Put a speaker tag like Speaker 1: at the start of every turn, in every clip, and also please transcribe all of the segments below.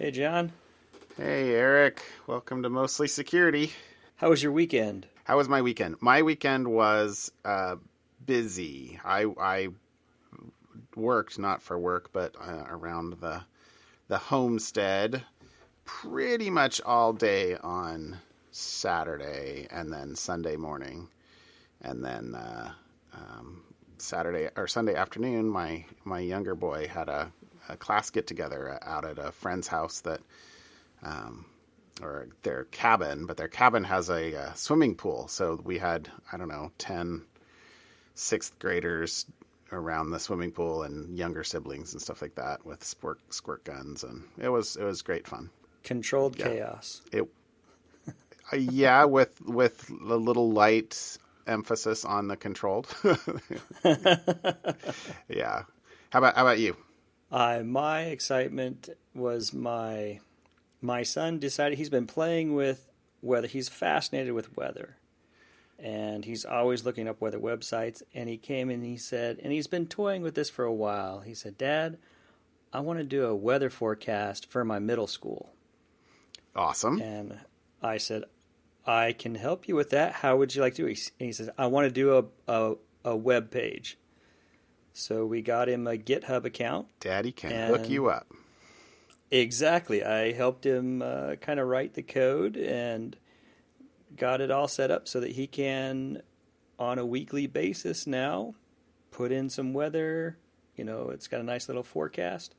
Speaker 1: Hey, John.
Speaker 2: Hey, Eric. Welcome to Mostly Security.
Speaker 1: How was your weekend?
Speaker 2: How was my weekend? My weekend was busy. I worked, not for work, but around the homestead pretty much all day on Saturday and then Sunday morning. And then Saturday or Sunday afternoon, my younger boy had a class get together out at a friend's house that or their cabin, but their cabin has a swimming pool. So we had, I don't know, 10 sixth graders around the swimming pool and younger siblings and stuff like that with squirt guns. And it was great fun.
Speaker 1: Controlled chaos.
Speaker 2: Yeah, with a little light emphasis on the controlled. Yeah. How about you?
Speaker 1: My excitement was my son decided he's been playing with weather. He's fascinated with weather. And he's always looking up weather websites. And he came and he said, and he's been toying with this for a while. He said, Dad, I want to do a weather forecast for my middle school.
Speaker 2: Awesome.
Speaker 1: And I said, I can help you with that. How would you like to do it? And he says, I want to do a web page. So we got him a GitHub account.
Speaker 2: Daddy can hook you up.
Speaker 1: Exactly. I helped him kind of write the code and got it all set up so that he can, on a weekly basis now, put in some weather. You know, it's got a nice little forecast.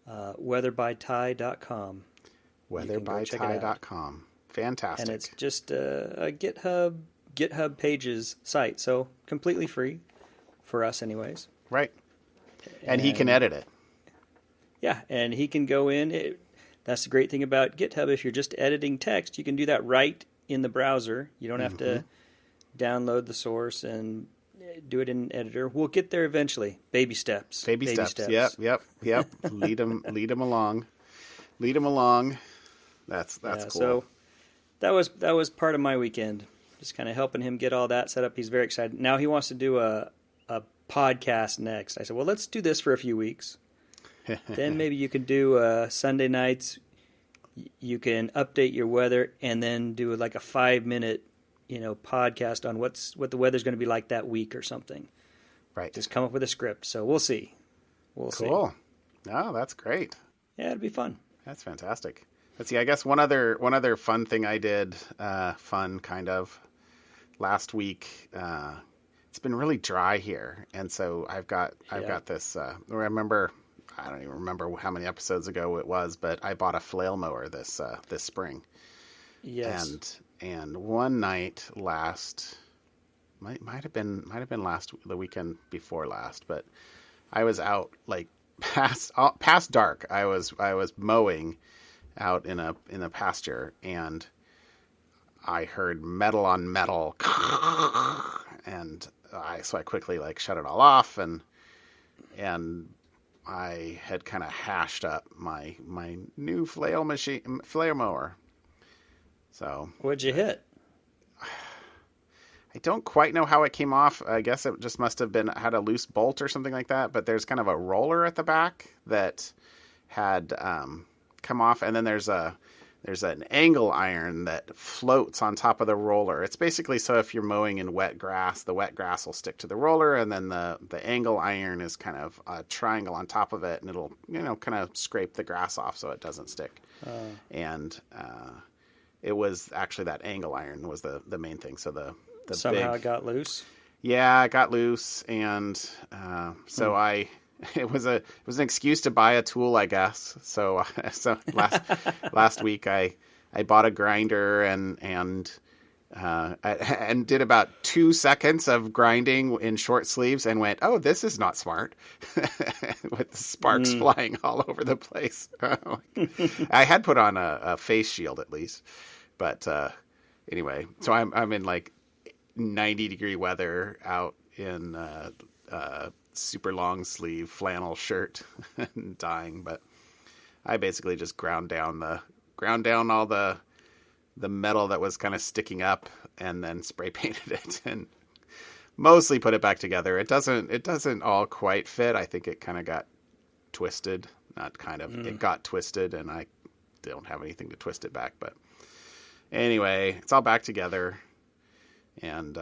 Speaker 1: Weatherbyty.com.
Speaker 2: Weatherbyty.com. Fantastic.
Speaker 1: And it's just a GitHub Pages site, so completely free for us anyways.
Speaker 2: Right. And he can edit it.
Speaker 1: Yeah, and he can go in. That's the great thing about GitHub. If you're just editing text, you can do that right in the browser. You don't have to download the source and do it in an editor. We'll get there eventually. Baby steps.
Speaker 2: Baby steps. Yep. Lead them along. Lead them along. That's cool.
Speaker 1: So that was part of my weekend. Just kind of helping him get all that set up. He's very excited. Now he wants to do a podcast next. I said, well, let's do this for a few weeks. Then maybe you could do Sunday nights. You can update your weather and then do like a 5-minute, podcast on what the weather's going to be like that week or something.
Speaker 2: Right.
Speaker 1: Just come up with a script. So we'll see.
Speaker 2: Cool. Oh, that's great.
Speaker 1: Yeah, it'll be fun.
Speaker 2: That's fantastic. Let's see. I guess one other fun thing I did, kind of, last week. It's been really dry here, and so I've got this. I don't even remember how many episodes ago it was, but I bought a flail mower this spring.
Speaker 1: Yes.
Speaker 2: And one night might have been the weekend before last, but I was out like past dark. I was mowing out in a pasture, and I heard metal on metal, and I quickly shut it all off, and I had kind of hashed up my new flail mower. So
Speaker 1: what'd you hit?
Speaker 2: I don't quite know how it came off. I guess it just must have had a loose bolt or something like that. But there's kind of a roller at the back that had come off, and then there's an angle iron that floats on top of the roller. It's basically so if you're mowing in wet grass, the wet grass will stick to the roller, and then the angle iron is kind of a triangle on top of it, and it'll kind of scrape the grass off so it doesn't stick. And it was actually that angle iron was the main thing. So the
Speaker 1: somehow it got loose.
Speaker 2: Yeah, it got loose, and so it was an excuse to buy a tool, I guess. So last week I bought a grinder and did about 2 seconds of grinding in short sleeves and went, oh, this is not smart, with the sparks flying all over the place. I had put on a face shield at least, but anyway, so I'm in 90-degree weather out in super long sleeve flannel shirt and dying, but I basically just ground down all the metal that was kind of sticking up and then spray painted it and mostly put it back together. It doesn't all quite fit. I think it kind of got twisted, not kind of, it got twisted, and I don't have anything to twist it back. But anyway, it's all back together, and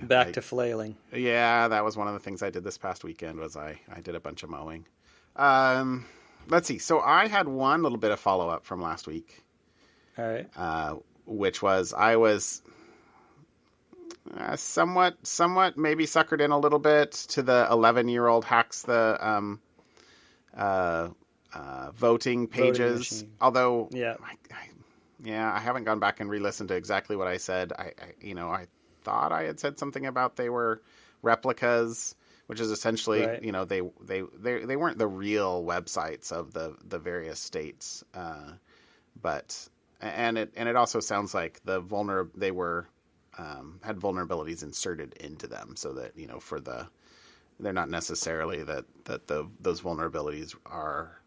Speaker 1: back to flailing.
Speaker 2: Yeah, that was one of the things I did this past weekend. Was I did a bunch of mowing. Let's see. So I had one little bit of follow up from last week.
Speaker 1: All right.
Speaker 2: Which was I was somewhat maybe suckered in a little bit to the 11-year-old hacks the voting pages. Although, I haven't gone back and re-listened to exactly what I said. I thought I had said something about they were replicas, which is essentially,
Speaker 1: right.
Speaker 2: They weren't the real websites of the various states, but. And it also sounds like they were had vulnerabilities inserted into them, so that they're not necessarily that those vulnerabilities are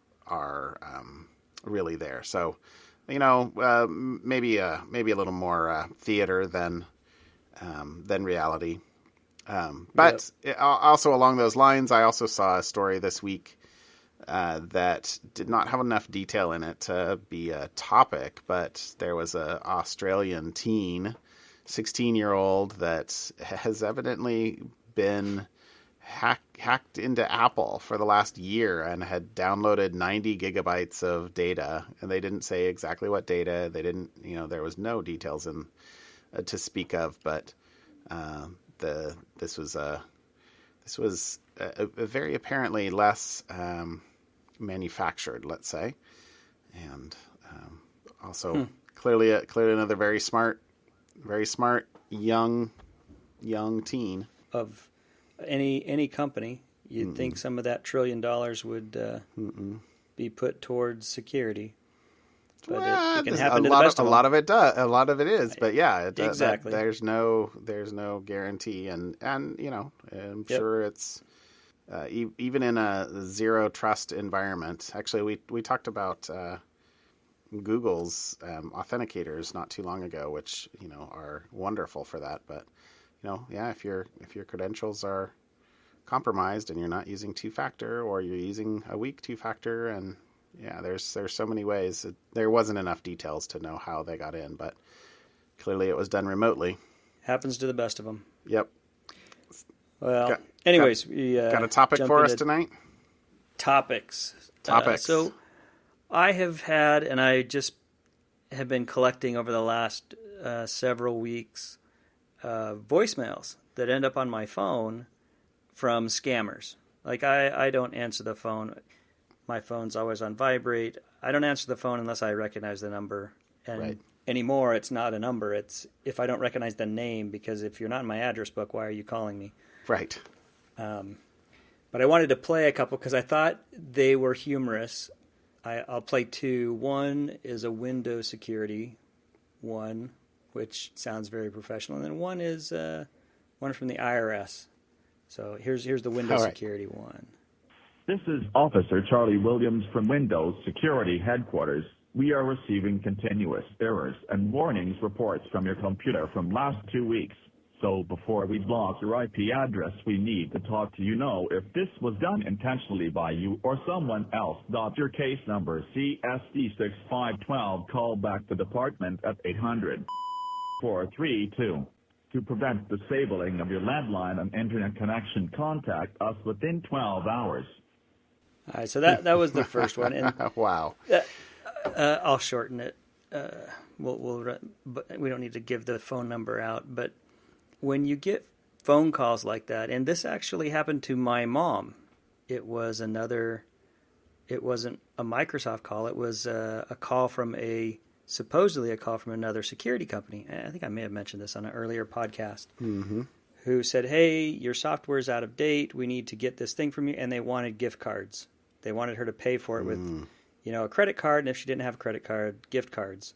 Speaker 2: really there. So maybe a little more theater than reality. But also along those lines, I also saw a story this week that did not have enough detail in it to be a topic, but there was a Australian teen, 16-year-old, that has evidently been hacked into Apple for the last year and had downloaded 90 gigabytes of data, and they didn't say exactly what data. They didn't, there was no details to speak of, but this was a very apparently less manufactured, let's say, and also clearly another very smart young teen
Speaker 1: of any company. You'd think some of that $1 trillion would be put towards security, but it can happen to the best of them.
Speaker 2: A lot of it does. A lot of it is, but
Speaker 1: exactly.
Speaker 2: There's no guarantee, and I'm sure it's. Even in a zero trust environment, actually, we talked about Google's authenticators not too long ago, which are wonderful for that. But if your credentials are compromised and you're not using two-factor, or you're using a weak two-factor, and there's so many ways. There wasn't enough details to know how they got in, but clearly it was done remotely.
Speaker 1: Happens to the best of them.
Speaker 2: Yep.
Speaker 1: Well, anyways, we
Speaker 2: got a topic for us tonight?
Speaker 1: Topics. So I have had, and I just have been collecting over the last several weeks, voicemails that end up on my phone from scammers. Like, I don't answer the phone. My phone's always on vibrate. I don't answer the phone unless I recognize the number. And anymore, it's not a number. It's if I don't recognize the name, because if you're not in my address book, why are you calling me?
Speaker 2: Right.
Speaker 1: But I wanted to play a couple because I thought they were humorous. I'll play two. One is a Windows security one, which sounds very professional. And then one is one from the IRS. So here's the Windows security one.
Speaker 3: This is Officer Charlie Williams from Windows Security Headquarters. We are receiving continuous errors and warnings reports from your computer from last 2 weeks. So before we block your IP address, we need to talk to if this was done intentionally by you or someone else. Your case number, CSD6512. Call back the department at 800-432. To prevent disabling of your landline and internet connection, contact us within 12 hours.
Speaker 1: All right, so that was the first one. And
Speaker 2: wow.
Speaker 1: I'll shorten it. But we don't need to give the phone number out, but when you get phone calls like that, and this actually happened to my mom, it wasn't a Microsoft call. It was supposedly a call from another security company. I think I may have mentioned this on an earlier podcast, who said, hey, your software's out of date. We need to get this thing from you. And they wanted gift cards. They wanted her to pay for it with, a credit card. And if she didn't have a credit card, gift cards.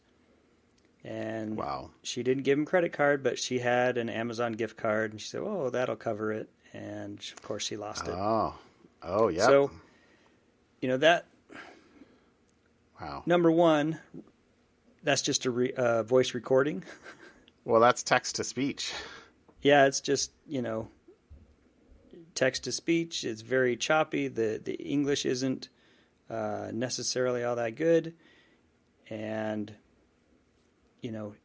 Speaker 1: And she didn't give him credit card, but she had an Amazon gift card, and she said, "Oh, that'll cover it." And of course, she lost it.
Speaker 2: Oh, yeah.
Speaker 1: So, that.
Speaker 2: Wow.
Speaker 1: Number one, that's just a voice recording.
Speaker 2: Well, that's text to speech.
Speaker 1: Yeah, it's just text to speech. It's very choppy. The English isn't necessarily all that good. And,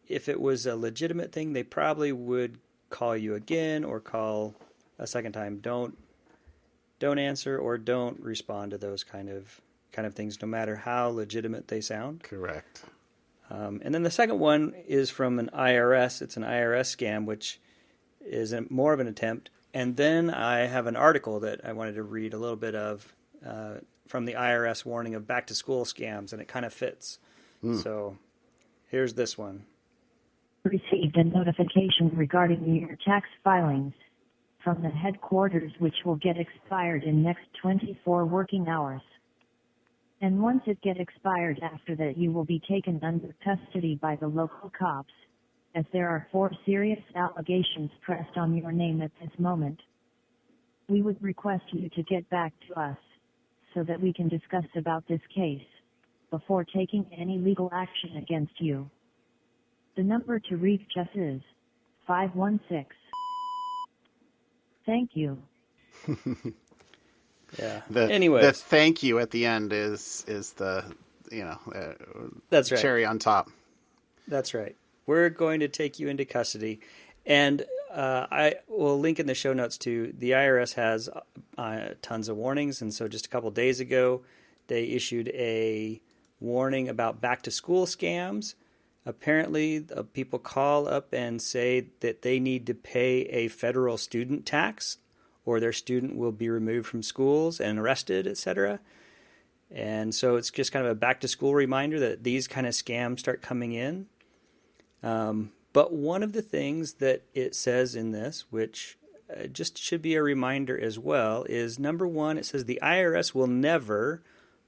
Speaker 1: if it was a legitimate thing, they probably would call you again or call a second time. Don't answer or don't respond to those kind of things, no matter how legitimate they sound.
Speaker 2: Correct.
Speaker 1: And then the second one is from an IRS. It's an IRS scam, which is more of an attempt. And then I have an article that I wanted to read a little bit of from the IRS warning of back-to-school scams, and it kind of fits. So here's this one.
Speaker 4: Received a notification regarding your tax filings from the headquarters, which will get expired in next 24 working hours. And once it get expired, after that you will be taken under custody by the local cops, as there are 4 serious allegations pressed on your name at this moment. We would request you to get back to us, so that we can discuss about this case, before taking any legal action against you. The number to reach us is 516. Thank you.
Speaker 1: Yeah.
Speaker 2: Anyway, the thank you at the end is the
Speaker 1: that's right.
Speaker 2: Cherry on top.
Speaker 1: That's right. We're going to take you into custody, and I will link in the show notes to the IRS has tons of warnings, and so just a couple days ago they issued a warning about back to school scams. Apparently, people call up and say that they need to pay a federal student tax, or their student will be removed from schools and arrested, etc. And so it's just kind of a back-to-school reminder that these kind of scams start coming in. But one of the things that it says in this, which just should be a reminder as well, is number one, it says the IRS will never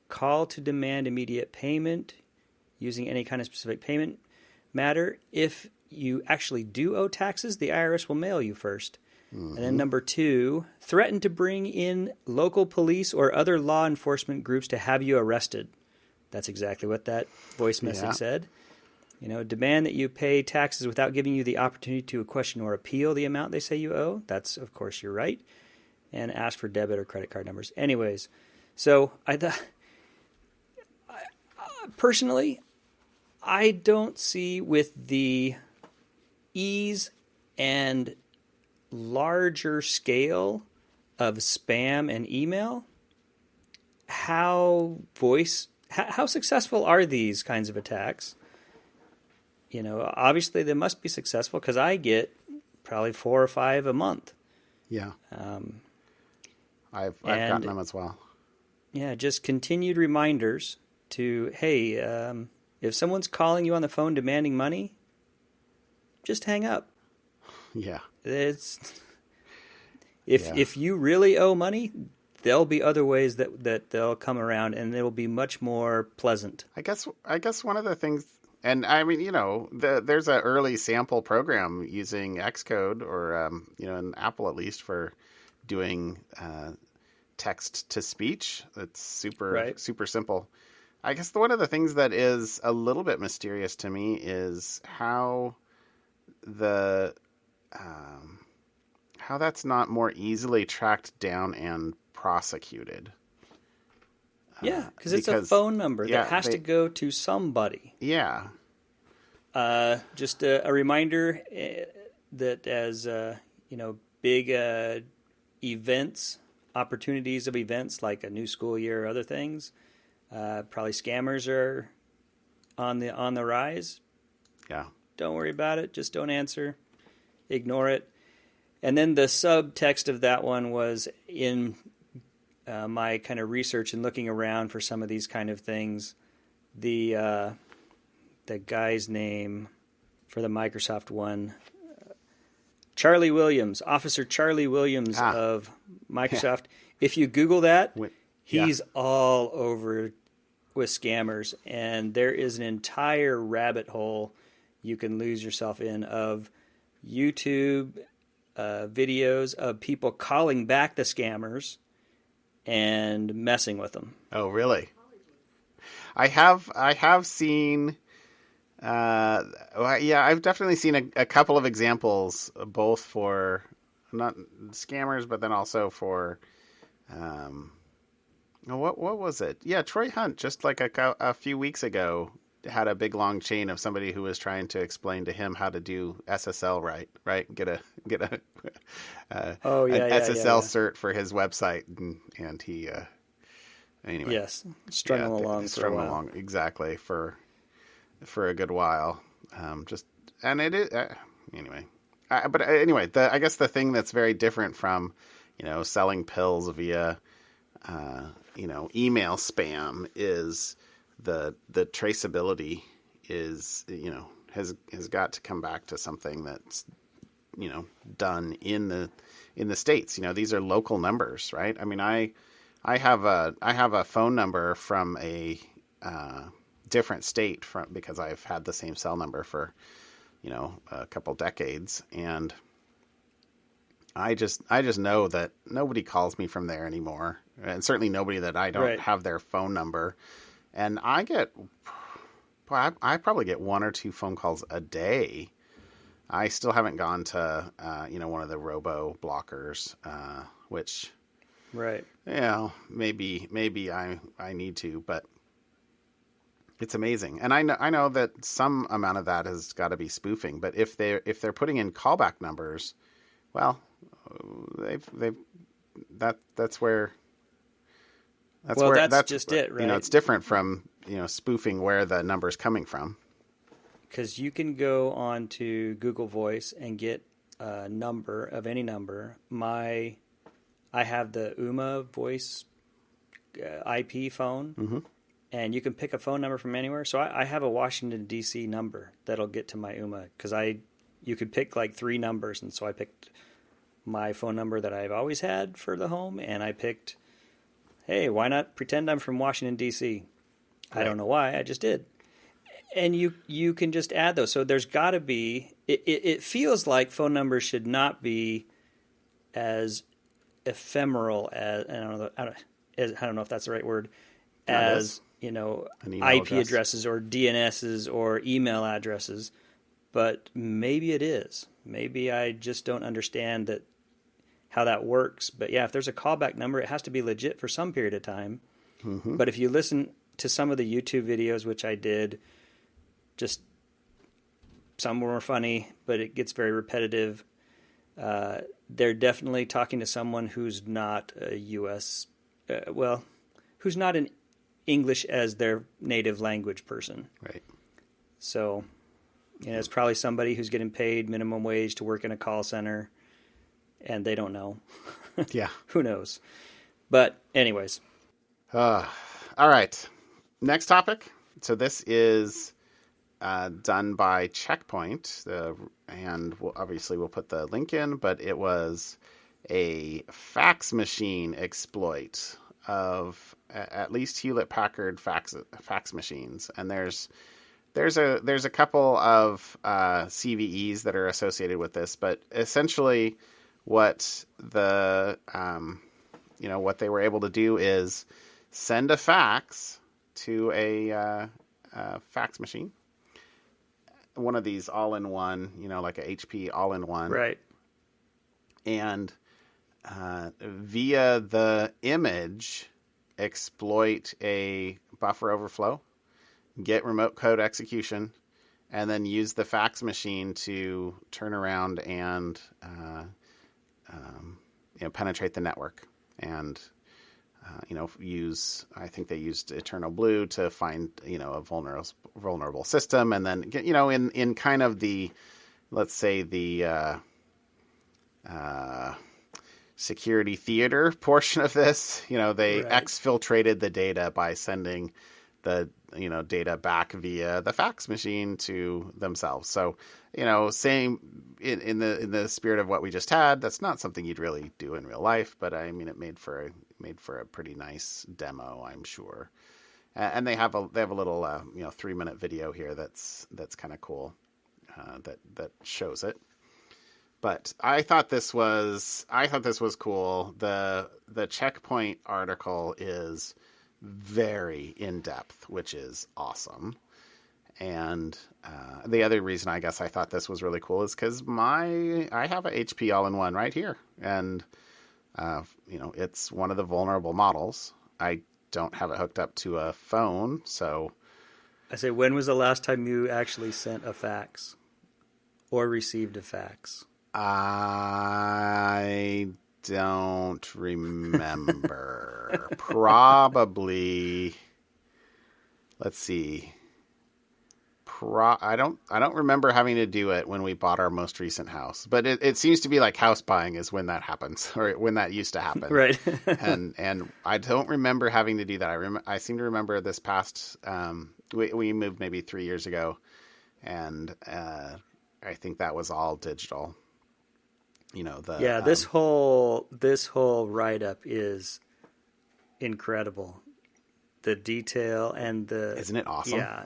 Speaker 1: call to demand immediate payment using any kind of specific payment matter. If you actually do owe taxes, the IRS will mail you first. And then number two, threaten to bring in local police or other law enforcement groups to have you arrested. That's exactly what that voice message said. Demand that you pay taxes without giving you the opportunity to question or appeal the amount they say you owe. That's, of course, your right. And ask for debit or credit card numbers. Anyways, so personally, I don't see with the ease and larger scale of spam and email, how successful are these kinds of attacks? Obviously they must be successful because I get probably 4 or 5 a month.
Speaker 2: Yeah. I've gotten them as well.
Speaker 1: Yeah, just continued reminders to, hey, if someone's calling you on the phone demanding money, just hang up.
Speaker 2: Yeah.
Speaker 1: If you really owe money, there'll be other ways that they'll come around, and it'll be much more pleasant.
Speaker 2: I guess one of the things, and I mean, there's an early sample program using Xcode or in Apple at least for doing text to speech. It's super simple. I guess one of the things that is a little bit mysterious to me is how that's not more easily tracked down and prosecuted.
Speaker 1: Yeah, because it's a phone number that has to go to somebody.
Speaker 2: Yeah.
Speaker 1: Just a reminder that as big events, opportunities of events like a new school year or other things, probably scammers are on the rise.
Speaker 2: Yeah.
Speaker 1: Don't worry about it. Just don't answer. Ignore it. And then the subtext of that one was in my kind of research and looking around for some of these kind of things. The guy's name for the Microsoft one, Charlie Williams, Officer Charlie Williams of Microsoft. If you Google that, he's all over with scammers, and there is an entire rabbit hole you can lose yourself in of YouTube videos of people calling back the scammers and messing with them.
Speaker 2: Oh, really? I have seen. I've definitely seen a couple of examples, both for not scammers, but then also for. What was it? Yeah, Troy Hunt just like a few weeks ago had a big long chain of somebody who was trying to explain to him how to do SSL right, get a
Speaker 1: Oh yeah,
Speaker 2: an
Speaker 1: yeah,
Speaker 2: SSL
Speaker 1: yeah, yeah.
Speaker 2: cert for his website, and he anyway,
Speaker 1: Yes, strung him along for a
Speaker 2: strung
Speaker 1: while.
Speaker 2: along exactly for a good while. Just and it is anyway. But anyway, I guess the thing that's very different from selling pills via email spam is the traceability is has got to come back to something that's done in the States. These are local numbers, right? I mean, I have a phone number from a different state because I've had the same cell number for a couple decades, and I just know that nobody calls me from there anymore, and certainly nobody that I don't
Speaker 1: Right.
Speaker 2: have their phone number. And I probably get 1 or 2 phone calls a day. I still haven't gone to one of the robo blockers, which
Speaker 1: Right.
Speaker 2: maybe I need to, but it's amazing. And I know that some amount of that has got to be spoofing, but if they're putting in callback numbers, well, that's where
Speaker 1: that's just it, right?
Speaker 2: It's different from spoofing where the number's coming from.
Speaker 1: Because you can go on to Google Voice and get a number of any number. I have the UMA voice IP phone, and you can pick a phone number from anywhere. So I have a Washington, D.C. number that'll get to my UMA because you could pick like 3 numbers, and so I picked my phone number that I've always had for the home, and I picked, hey, why not pretend I'm from Washington, D.C.?
Speaker 2: Right.
Speaker 1: I don't know why, I just did. And you can just add those. So there's got to be, it feels like phone numbers should not be as ephemeral as, I don't know if that's the right word, as,
Speaker 2: An email
Speaker 1: IP
Speaker 2: address.
Speaker 1: addresses or DNSs or email addresses. But maybe it is. Maybe I just don't understand how that works. But yeah, if there's a callback number, it has to be legit for some period of time.
Speaker 2: Mm-hmm.
Speaker 1: But if you listen to some of the YouTube videos, which I did, just some were funny, but it gets very repetitive. They're definitely talking to someone who's not a U.S., who's not an English as their native language person.
Speaker 2: Right.
Speaker 1: So, it's probably somebody who's getting paid minimum wage to work in a call center, and they don't know.
Speaker 2: Yeah.
Speaker 1: Who knows? But anyways.
Speaker 2: All right. Next topic. So this is done by Checkpoint, and we'll put the link in, but it was a fax machine exploit of at least Hewlett-Packard fax machines, and there's a couple of CVEs that are associated with this, but essentially what what they were able to do is send a fax to a fax machine, one of these all-in-one, like a HP all-in-one,
Speaker 1: Right.
Speaker 2: and via the image exploit a buffer overflow, get remote code execution, and then use the fax machine to turn around and penetrate the network and I think they used Eternal Blue to find a vulnerable system, and then in kind of the, let's say, the security theater portion of this, they
Speaker 1: Right.
Speaker 2: exfiltrated the data by sending the data back via the fax machine to themselves. So same in the spirit of what we just had. That's not something you'd really do in real life, but I mean, it made for a pretty nice demo, I'm sure. And they have a little 3-minute video here that's kind of cool that shows it. But I thought this was cool. The Checkpoint article is very in depth, which is awesome. And the other reason I guess I thought this was really cool is because I have a HP all-in-one right here, and it's one of the vulnerable models. I don't have it hooked up to a phone, so
Speaker 1: I say, when was the last time you actually sent a fax or received a fax?
Speaker 2: I don't remember. Probably. Let's see. I don't remember having to do it when we bought our most recent house, but it seems to be like house buying is when that happens, or when that used to happen.
Speaker 1: Right.
Speaker 2: and I don't remember having to do that. I seem to remember this past, we moved maybe 3 years ago, and I think that was all digital.
Speaker 1: This whole write-up is incredible. The detail and
Speaker 2: isn't it awesome?
Speaker 1: Yeah.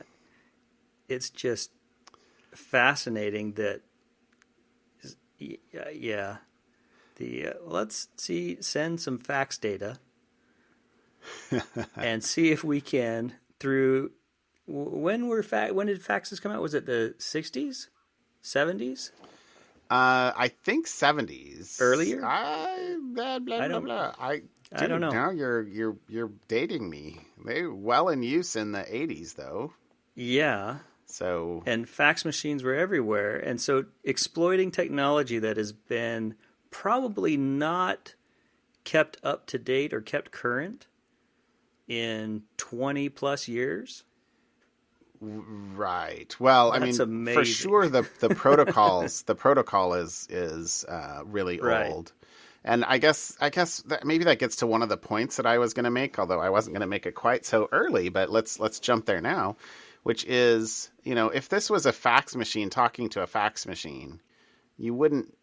Speaker 1: It's just fascinating that, let's send some fax data and see if we can when did faxes come out? Was it the 60s, 70s?
Speaker 2: I think 70s.
Speaker 1: Earlier?
Speaker 2: Blah, blah, blah, blah. I don't know. Now you're dating me. They were well in use in the 80s, though.
Speaker 1: Yeah.
Speaker 2: So,
Speaker 1: and fax machines were everywhere. And so exploiting technology that has been probably not kept up to date or kept current in 20 plus years.
Speaker 2: Right. Well,
Speaker 1: That's amazing.
Speaker 2: For sure the protocol is really old. And I guess maybe that gets to one of the points that I was going to make, although I wasn't going to make it quite so early, but let's jump there now. Which is, if this was a fax machine talking to a fax machine, you wouldn't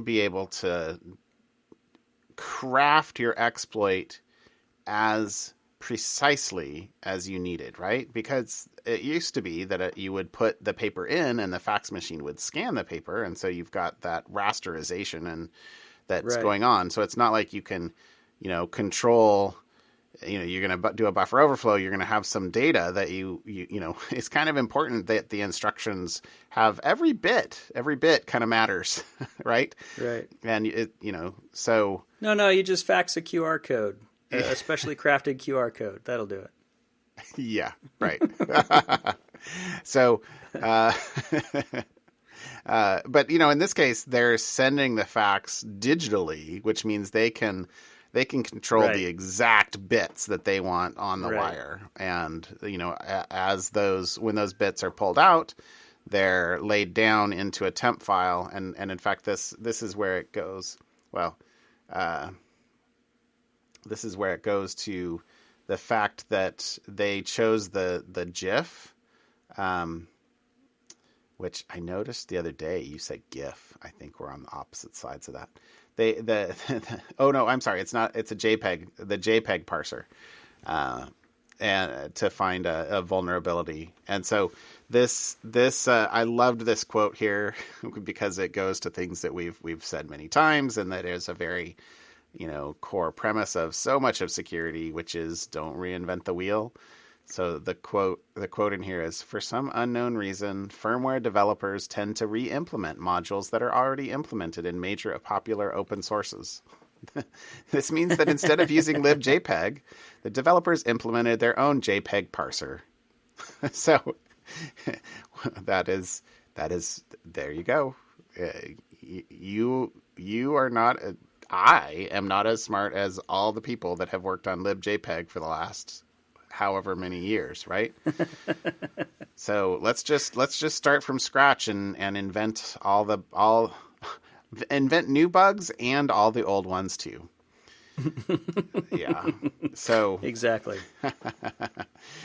Speaker 2: be able to craft your exploit as precisely as you needed, right? Because it used to be that you would put the paper in and the fax machine would scan the paper, and so you've got that rasterization and that's going on. So it's not like you can, control. You're going to do a buffer overflow. You're going to have some data that you it's kind of important that the instructions have every bit kind of matters, right?
Speaker 1: Right.
Speaker 2: And so.
Speaker 1: No, you just fax a QR code, a specially crafted QR code. That'll do it.
Speaker 2: Yeah. Right. So, but in this case, they're sending the fax digitally, which means they can control the exact bits that they want on the wire. And, when those bits are pulled out, they're laid down into a temp file. And in fact, this is where it goes. Well, this is where it goes to the fact that they chose the GIF, which I noticed the other day. You said GIF. I think we're on the opposite sides of that. Oh no, I'm sorry. It's not. It's a JPEG. The JPEG parser, and to find a vulnerability. And so this I loved this quote here because it goes to things that we've said many times, and that is a very core premise of so much of security, which is don't reinvent the wheel. So the quote in here is, for some unknown reason, firmware developers tend to re-implement modules that are already implemented in major popular open sources. This means that instead of using libjpeg, the developers implemented their own JPEG parser. So that is there you go. You are not. I am not as smart as all the people that have worked on libjpeg for the last however many years, right? So let's just start from scratch and invent invent new bugs and all the old ones too. Yeah. So
Speaker 1: exactly.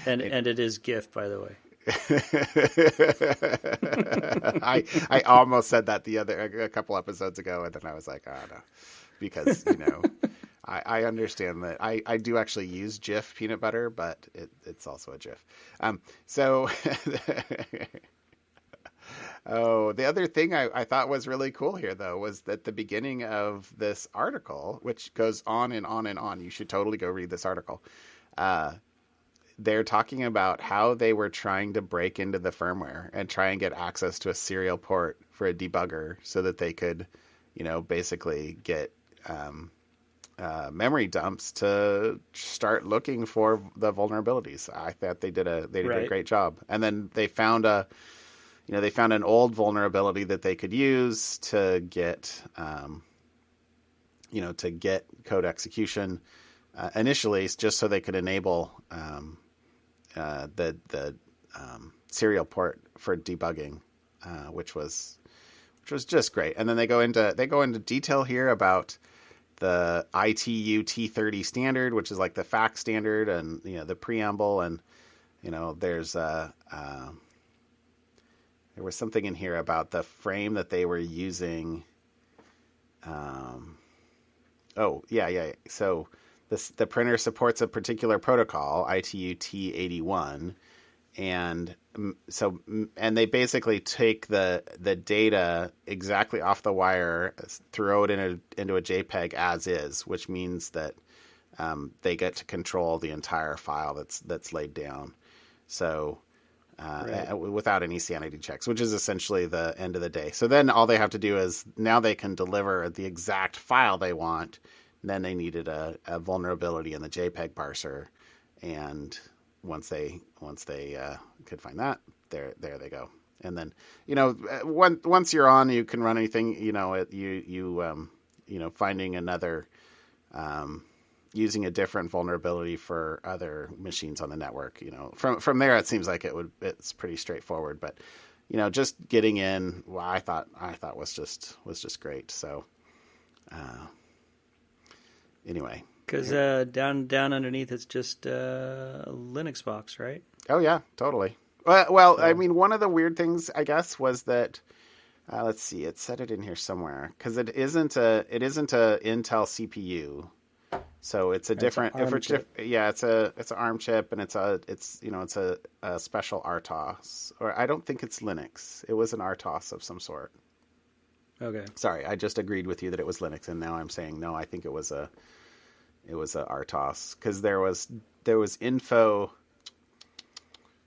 Speaker 1: And it is GIF, by the way.
Speaker 2: I almost said that a couple episodes ago, and then I was like, oh no, because I understand that I do actually use Jif peanut butter, but it's also a Jif. So the other thing I thought was really cool here, though, was that the beginning of this article, which goes on and on and on, you should totally go read this article. They're talking about how they were trying to break into the firmware and try and get access to a serial port for a debugger so that they could, basically get memory dumps to start looking for the vulnerabilities. I thought they did a
Speaker 1: Right.
Speaker 2: great job. And then they found an old vulnerability that they could use to get code execution initially, just so they could enable the serial port for debugging, which was just great. And then they go into detail here about the ITU T30 standard, which is like the FACT standard, and the preamble, and there's there was something in here about the frame that they were using. So the printer supports a particular protocol, ITU T81, and they basically take the data exactly off the wire, throw it into a JPEG as is, which means that they get to control the entire file that's laid down. So without any sanity checks, which is essentially the end of the day. So then all they have to do is now they can deliver the exact file they want. And then they needed a vulnerability in the JPEG parser, and once they could find that, there they go. And then once you're on, you can run anything. Finding another. Using a different vulnerability for other machines on the network. From there, it seems like it's pretty straightforward. But just getting in, I thought was just great. So anyway,
Speaker 1: because down underneath it's just a Linux box, right?
Speaker 2: Oh yeah, totally. Well, I mean, one of the weird things, I guess, was that let's see, it said it in here somewhere, because it isn't a Intel CPU. So it's a different. Yeah, it's an ARM chip, and it's a special RTOS, or I don't think it's Linux. It was an RTOS of some sort.
Speaker 1: Okay.
Speaker 2: Sorry, I just agreed with you that it was Linux, and now I'm saying no. I think it was a RTOS, because there was info.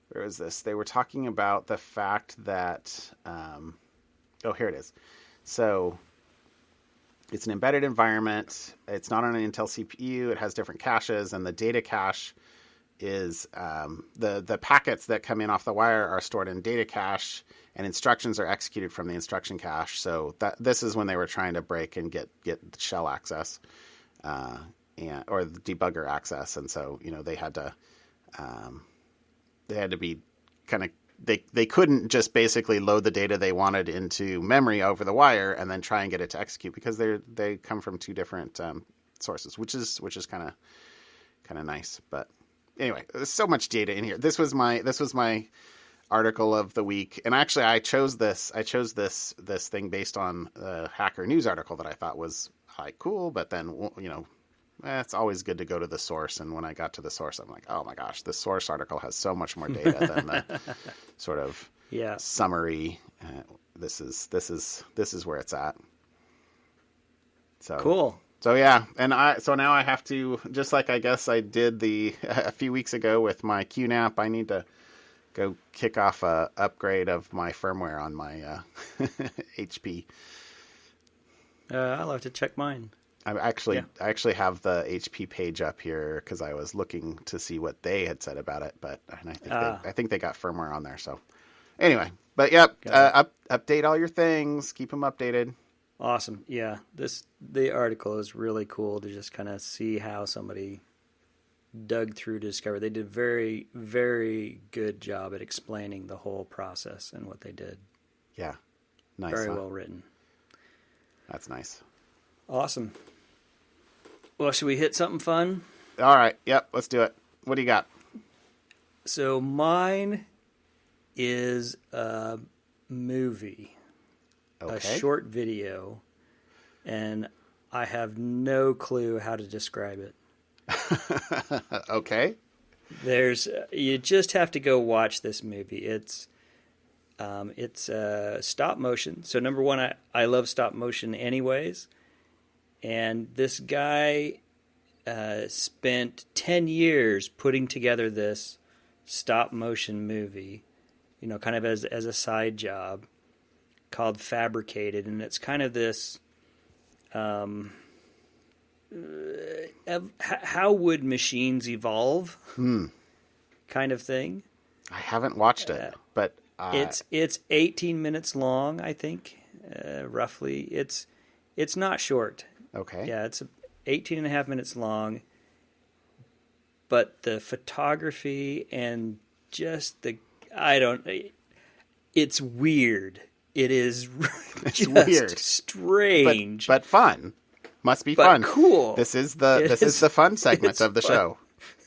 Speaker 2: Where is this? They were talking about the fact that. Here it is. So. It's an embedded environment. It's not on an Intel CPU. It has different caches, and the data cache is the packets that come in off the wire are stored in data cache, and instructions are executed from the instruction cache. So this is when they were trying to break and get shell access, or the debugger access, and so they had to be kind of. They couldn't just basically load the data they wanted into memory over the wire and then try and get it to execute, because they come from two different sources, which is kind of nice. But anyway, there's so much data in here. This was my article of the week, and actually I chose this thing based on the Hacker News article that I thought was cool, but then it's always good to go to the source. And when I got to the source, I'm like, oh my gosh, the source article has so much more data than the sort of summary. This is where it's at. So
Speaker 1: cool.
Speaker 2: So yeah, and now I have to, just like I guess I did a few weeks ago with my QNAP, I need to go kick off a upgrade of my firmware on my HP.
Speaker 1: I'll have to check mine.
Speaker 2: I actually have the HP page up here because I was looking to see what they had said about it, I think they got firmware on there. So anyway, but yep, update all your things, keep them updated.
Speaker 1: Awesome. Yeah, the article is really cool to just kind of see how somebody dug through to discover. They did a very, very good job at explaining the whole process and what they did.
Speaker 2: Yeah, nice.
Speaker 1: Very well written.
Speaker 2: That's nice.
Speaker 1: Awesome. Well, should we hit something fun?
Speaker 2: All right. Yep. Let's do it. What do you got?
Speaker 1: So mine is a movie, a short video, and I have no clue how to describe it.
Speaker 2: Okay.
Speaker 1: You just have to go watch this movie. It's stop motion. So number one, I love stop motion anyways. And this guy spent 10 years putting together this stop motion movie, kind of as a side job, called Fabricated. And it's kind of this how would machines evolve, kind of thing.
Speaker 2: I haven't watched it, but
Speaker 1: It's 18 minutes long, I think, roughly. It's not short.
Speaker 2: okay.
Speaker 1: Yeah, it's 18 and a half minutes long. But the photography and just it's weird. It is
Speaker 2: It's
Speaker 1: just
Speaker 2: weird.
Speaker 1: strange.
Speaker 2: But fun. Must be
Speaker 1: But
Speaker 2: fun.
Speaker 1: cool.
Speaker 2: This is the fun segment
Speaker 1: it's
Speaker 2: of the
Speaker 1: fun.
Speaker 2: show.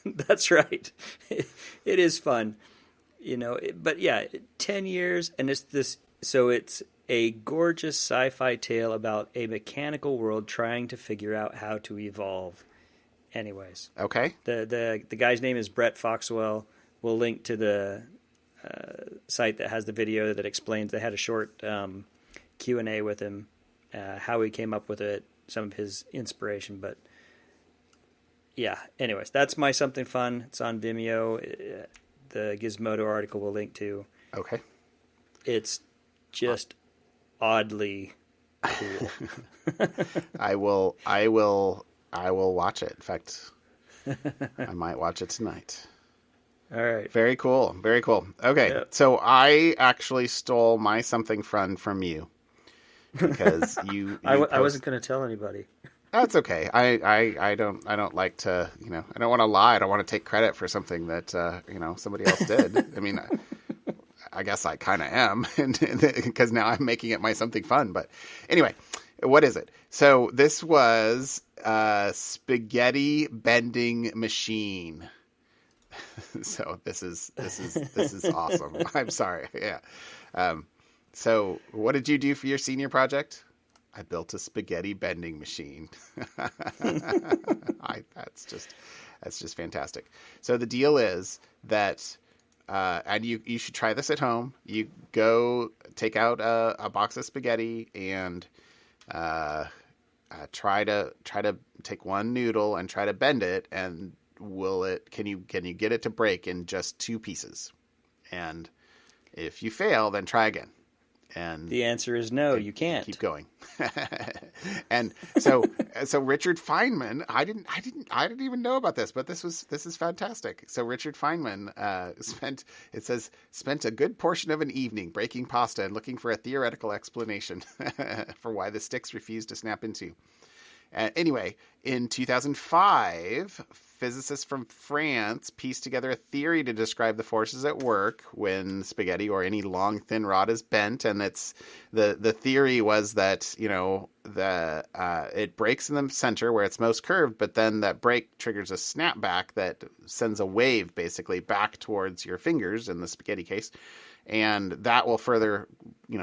Speaker 1: That's right. It is fun. But yeah, 10 years, and it's this. So it's a gorgeous sci-fi tale about a mechanical world trying to figure out how to evolve. Anyways,
Speaker 2: Okay.
Speaker 1: the guy's name is Brett Foxwell. We'll link to the site that has the video that explains. They had a short Q&A with him, how he came up with it, some of his inspiration. But yeah, anyways, that's my something fun. It's on Vimeo. The Gizmodo article we'll link to.
Speaker 2: Okay.
Speaker 1: It's just oddly cool.
Speaker 2: I will watch it. In fact, I might watch it tonight.
Speaker 1: All right.
Speaker 2: Very cool. Very cool. Okay.
Speaker 1: Yep.
Speaker 2: So I actually stole my something fun from you because you
Speaker 1: I wasn't going to tell anybody.
Speaker 2: That's okay. I don't like to, I don't want to lie. I don't want to take credit for something that, somebody else did. I mean, I guess I kind of am because now I'm making it my something fun. But anyway, what is it? So this was a spaghetti bending machine. So this is awesome. I'm sorry. Yeah. So what did you do for your senior project? I built a spaghetti bending machine. That's just fantastic. So the deal is that, and you should try this at home. You go take out a box of spaghetti and try to take one noodle and try to bend it. And can you get it to break in just two pieces? And if you fail, then try again. And
Speaker 1: The answer is no, you can't.
Speaker 2: Keep going. And so Richard Feynman, I didn't even know about this, but this is fantastic. So Richard Feynman spent a good portion of an evening breaking pasta and looking for a theoretical explanation for why the sticks refused to snap into. Anyway, in 2005, physicists from France pieced together a theory to describe the forces at work when spaghetti or any long, thin rod is bent. And the theory was that, it breaks in the center where it's most curved, but then that break triggers a snapback that sends a wave basically back towards your fingers in the spaghetti case. And that will further,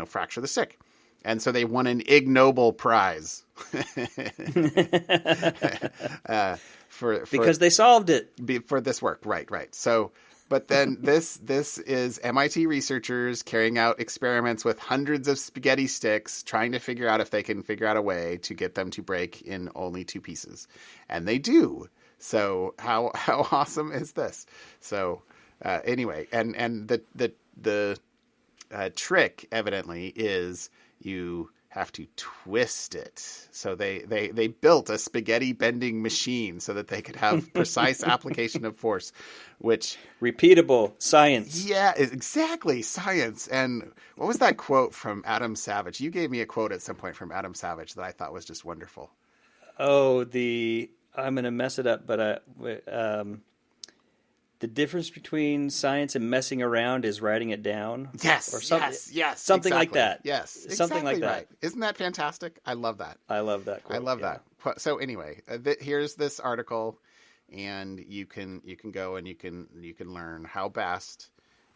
Speaker 2: fracture the stick. And so they won an Ig Nobel Prize
Speaker 1: because they solved it
Speaker 2: for this work. Right. So, but then this is MIT researchers carrying out experiments with hundreds of spaghetti sticks, trying to figure out if they can figure out a way to get them to break in only two pieces, and they do. So how awesome is this? So anyway, and the trick evidently is you have to twist it. So they built a spaghetti bending machine so that they could have precise application of force, which
Speaker 1: repeatable science.
Speaker 2: Yeah, exactly. Science. And what was that quote from Adam Savage? You gave me a quote at some point from Adam Savage that I thought was just wonderful.
Speaker 1: Oh, I'm going to mess it up, but the difference between science and messing around is writing it down.
Speaker 2: Yes,
Speaker 1: or something,
Speaker 2: yes,
Speaker 1: something
Speaker 2: exactly.
Speaker 1: like that.
Speaker 2: Yes,
Speaker 1: something like that.
Speaker 2: Right. Isn't that fantastic? I love that.
Speaker 1: I love that quote.
Speaker 2: I love that. So anyway, here's this article, and you can go and you can learn how best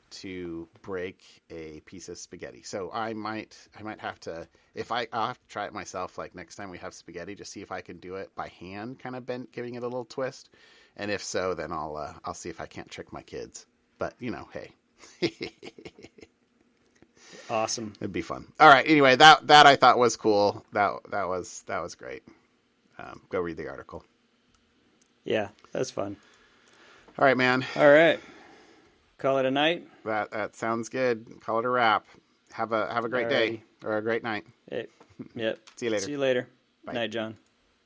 Speaker 2: to break a piece of spaghetti. So I might have to, I'll have to try it myself. Like next time we have spaghetti, just see if I can do it by hand, kind of giving it a little twist. And if so, then I'll see if I can't trick my kids. But hey,
Speaker 1: awesome.
Speaker 2: It'd be fun. All right. Anyway, that I thought was cool. That was great. Go read the article.
Speaker 1: Yeah, that's fun.
Speaker 2: All right, man.
Speaker 1: All right. Call it a night.
Speaker 2: That sounds good. Call it a wrap. Have a great day or a great night.
Speaker 1: Yep.
Speaker 2: See you later.
Speaker 1: See you later.
Speaker 2: Bye.
Speaker 1: Night, John.